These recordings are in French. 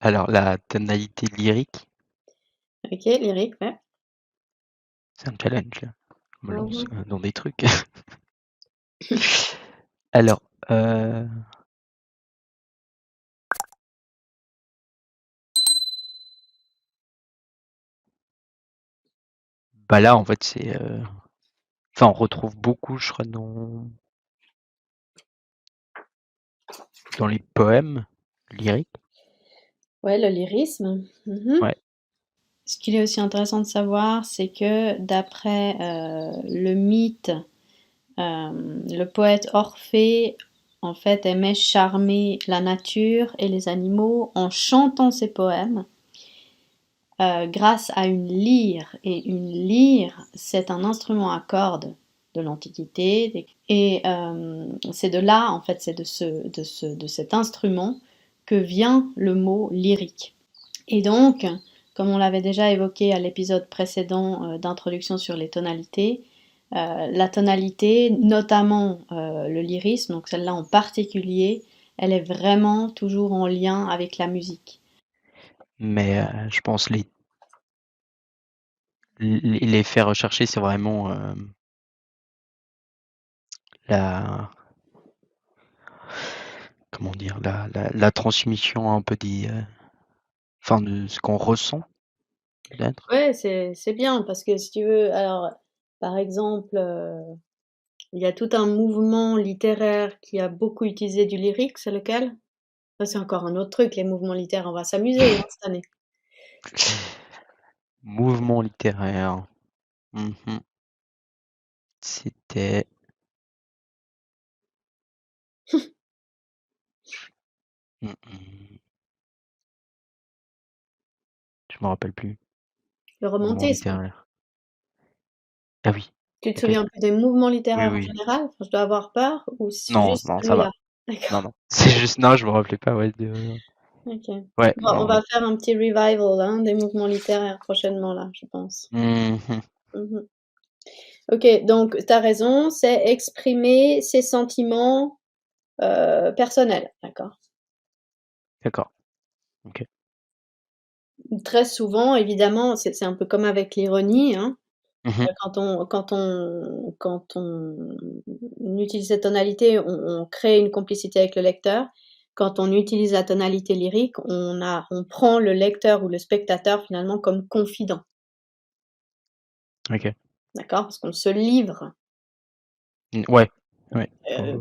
Alors la tonalité lyrique, OK, lyrique, ouais. c'est un challenge là. Je me lance, Mmh. dans des trucs. Alors, heu, bah, là, en fait, on retrouve beaucoup, je crois, dans les poèmes lyriques. Ouais, le lyrisme. Mmh. Ouais. Ce qu'il est aussi intéressant de savoir, c'est que d'après, le mythe, le poète Orphée, en fait, aimait charmer la nature et les animaux en chantant ses poèmes, grâce à une lyre. Et une lyre, c'est un instrument à cordes de l'Antiquité. Et c'est de là, en fait, c'est de cet instrument que vient le mot lyrique. Et donc, comme on l'avait déjà évoqué à l'épisode précédent d'introduction sur les tonalités, la tonalité, notamment le lyrisme, donc celle-là en particulier, elle est vraiment toujours en lien avec la musique. Mais, je pense les faits recherchés, c'est vraiment, la comment dire? La transmission un peu de ce qu'on ressent peut-être? Ouais, c'est bien parce que si tu veux, alors par exemple, il y a tout un mouvement littéraire qui a beaucoup utilisé du lyrique, c'est lequel? Ça, c'est encore un autre truc, les mouvements littéraires, on va s'amuser, hein, cette année. Mouvement littéraire. Mmh. C'était mmh mh. Je me rappelle plus. Le Mouvement romantisme. littéraire. Ah oui, Tu te OK. souviens plus des mouvements Oui, littéraires en oui. général? Enfin, je dois avoir peur ou Non, juste non, ça celui-là? va. Non, D'accord, non. C'est juste non, je me rappelais pas, ouais, OK. ouais, Bon, on non, va oui. faire un petit revival, hein, des mouvements littéraires prochainement là, je pense. Mmh. Mmh. OK, donc tu as raison, c'est exprimer ses sentiments, personnels, d'accord. D'accord, OK. Très souvent, évidemment, c'est un peu comme avec l'ironie, hein, Mmh. quand on utilise cette tonalité, on crée une complicité avec le lecteur. Quand on utilise la tonalité lyrique, on prend le lecteur ou le spectateur finalement comme confident, OK. d'accord? Parce qu'on se livre, Ouais, ouais.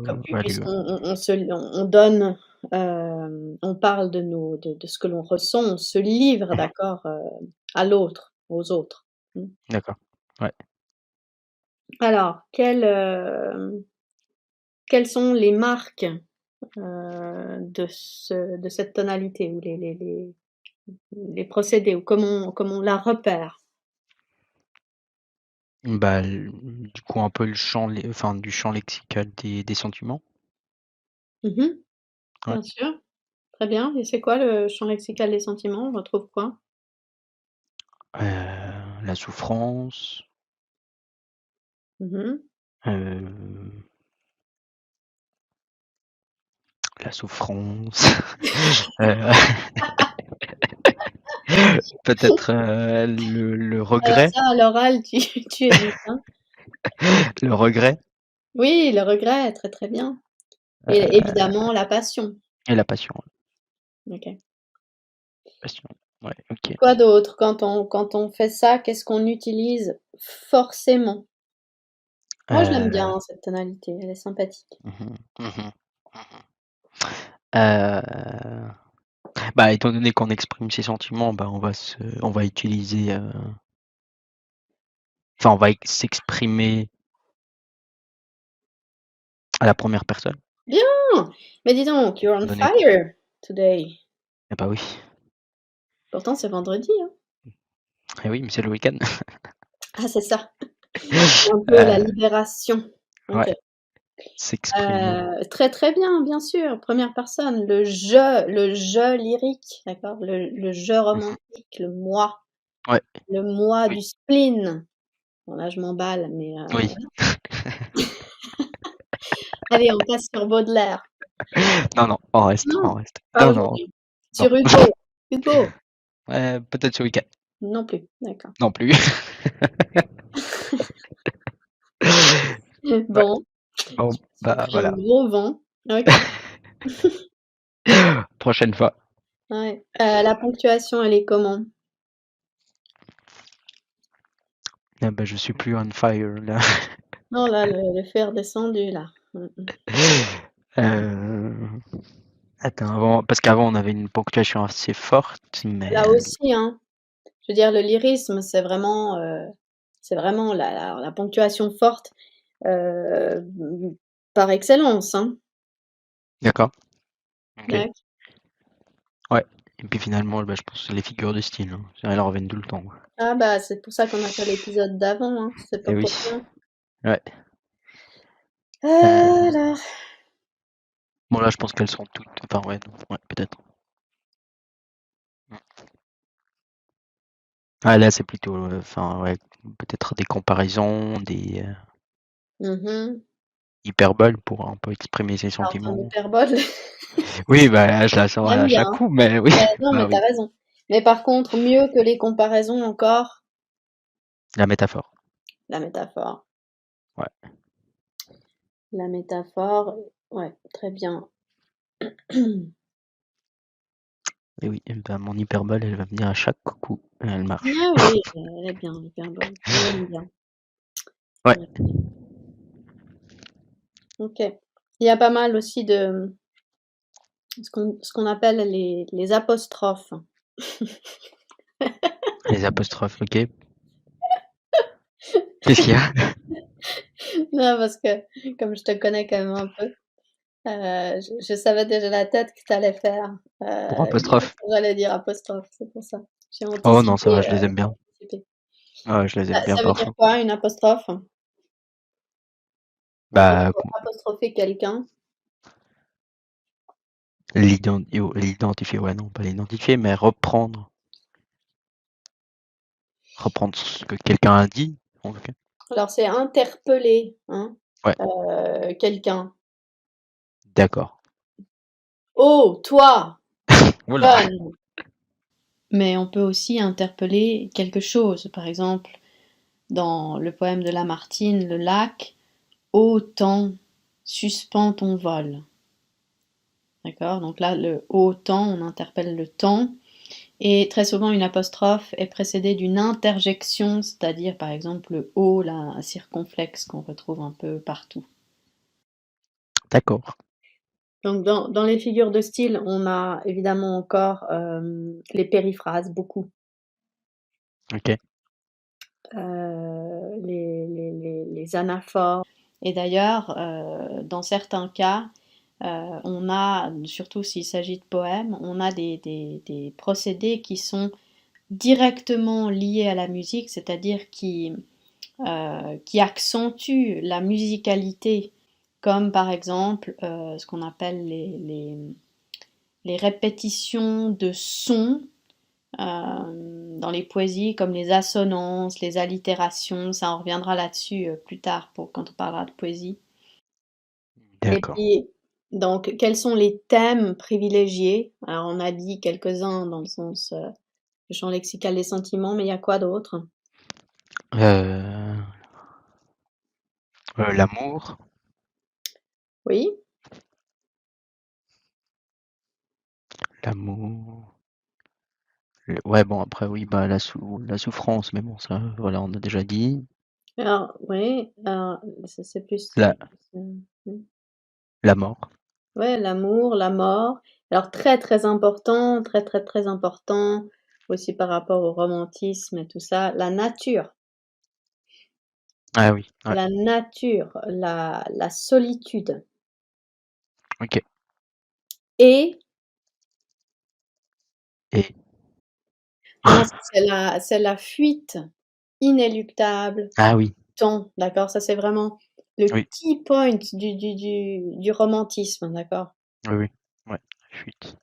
comme Ouais, puisqu'on on donne, on parle de ce que l'on ressent, on se livre, d'accord, à l'autre, aux autres. Mmh. d'accord. Ouais. Alors, quelles sont les marques, de cette tonalité ou les procédés ou comment on la repère? Bah, du coup, un peu du champ lexical des sentiments. Mmh. Ouais. Bien sûr, très bien, et c'est quoi le champ lexical des sentiments? On retrouve quoi? La souffrance, Mmh. heu, la souffrance, heu, peut-être, le Alors regret, ça, à l'oral, tu évites, hein? le regret, Oui, le regret, très, très bien, et heu évidemment la passion. et la passion, ouais, OK. passion. Ouais, OK. Quoi d'autre? Quand on fait ça, qu'est-ce qu'on utilise forcément? Moi, je l'aime bien Heu, cette tonalité, elle est sympathique. mmh mh, mmh mh. Heu, Bah, étant donné qu'on exprime ses sentiments, bah, on va utiliser, on va s'exprimer à la première personne, Bien! Mais dis donc, you're on étant donné fire today. bah, oui. Pourtant c'est vendredi, hein? Eh oui, mais c'est le week-end. Ah, c'est ça, c'est un peu la libération. OK. Ouais, s'exprimer. Très, très bien, bien sûr, première personne, le je lyrique, d'accord? Le je Mmh mh. romantique, Ouais, le moi oui, du spleen. Bon là, je m'emballe, mais oui. voilà. Allez, on passe sur Baudelaire. Non, non, on reste, Non, on reste. pas Non, non, aujourd'hui. non. Sur Hugo. Hugo? Peut-être ce week-end. Non plus, d'accord. Non plus. Ouais, Bon, bon, j'ai bah, pris un voilà. gros vent. OK, Prochaine fois. ouais. La ponctuation, elle est comment? Ah bah, je suis plus on fire là. Non, là, le feu est redescendu, là. Mmh. Heu, attends, avant parce qu'avant on avait une ponctuation assez forte, mais Là aussi, hein, je veux dire le lyrisme, c'est vraiment la ponctuation forte, mmh, par excellence, hein. d'accord, OK. Ouais. Ouais et puis finalement, bah, je pense que c'est les figures de style, hein. Elles reviennent tout le temps. Ah bah, c'est pour ça qu'on a fait l'épisode d'avant, hein, c'est pas Et oui, pour rien. ouais. Heu, Alors, bon là, je pense qu'elles sont toutes enfin ouais, non, ouais, peut-être. Mmh. Ah là, c'est plutôt, enfin ouais, peut-être des comparaisons, des, mmh hyperboles pour un peu exprimer ses alors ton sentiments. hyperbole, Oui, bah, je la sors j'aime à bien, chaque hein. coup, mais oui, Non, bah mais tu oui, as raison. Mais par contre, mieux que les comparaisons encore, la métaphore. la métaphore. Ouais La métaphore, ouais, très bien. et oui, et bah, mon hyperbole, elle va venir à chaque coup et elle marche. Ah oui, elle est bien l'hyperbole, on l'aime bien. Ouais, Ouais, OK. Il y a pas mal aussi de ce qu'on appelle les apostrophes. les apostrophes, OK. Qu'est-ce qu'il y a? Non, parce que comme je te connais quand même un peu, je savais déjà la tête que tu allais faire, Pour apostrophe? quand j'allais dire apostrophe, c'est pour ça. J'ai Oh non, ça va, anticipé, je les aime j'ai bien. anticipé. Ouais, je les aime bien Ça veut dire parfois. quoi une apostrophe? Bah, Apostropher quelqu'un. l'identifier, ouais, non, pas l'identifier, mais reprendre ce que quelqu'un a dit, en tout cas. Alors c'est interpeller, hein, Ouais, quelqu'un. d'accord. «Oh, toi, Ouh là! John!» Mais on peut aussi interpeller quelque chose. Par exemple, dans le poème de Lamartine, Le lac, ô temps, suspends ton vol. D'accord? Donc là, le ô temps, on interpelle le temps. Et très souvent, une apostrophe est précédée d'une interjection, c'est-à-dire par exemple le O, là, un circonflexe qu'on retrouve un peu partout. D'accord, Donc dans les figures de style, on a évidemment encore les périphrases, beaucoup. OK. Les anaphores. Et d'ailleurs, dans certains cas, on a, surtout s'il s'agit de poèmes, on a des procédés qui sont directement liés à la musique, c'est-à-dire qui accentuent la musicalité, comme par exemple ce qu'on appelle les répétitions de sons dans les poésies, comme les assonances, les allitérations, ça on reviendra là-dessus plus tard quand on parlera de poésie. Et D'accord. puis, donc, quels sont les thèmes privilégiés? Alors, on a dit quelques-uns dans le sens, le champ lexical des sentiments, mais il y a quoi d'autre? Heu, l'amour, Oui, l'amour, ouais, bon, après, oui, bah, la souffrance, mais bon, ça, voilà, on a déjà dit. alors, oui, alors, c'est plus, La oui. la mort. Ouais, l'amour, la mort. Alors, très, très important, très, très, très important, aussi par rapport au romantisme et tout ça, la nature. Ah oui, ouais, La nature, la solitude OK et et non, ça c'est la fuite inéluctable ah oui, temps, d'accord? Ça, c'est vraiment le oui, key point du romantisme, d'accord? oui, oui, ouais, chut.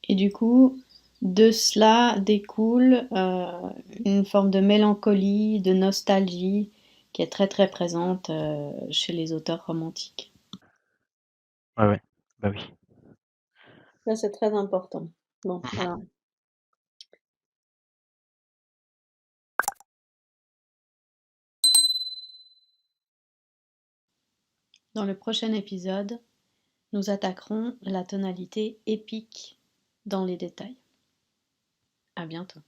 Et du coup, de cela découle, une forme de mélancolie, de nostalgie qui est très, très présente, chez les auteurs romantiques. Ouais, ouais, bah oui. Ça, c'est très important. Bon, Mmh voilà. mh. Dans le prochain épisode, nous attaquerons la tonalité épique dans les détails. À bientôt.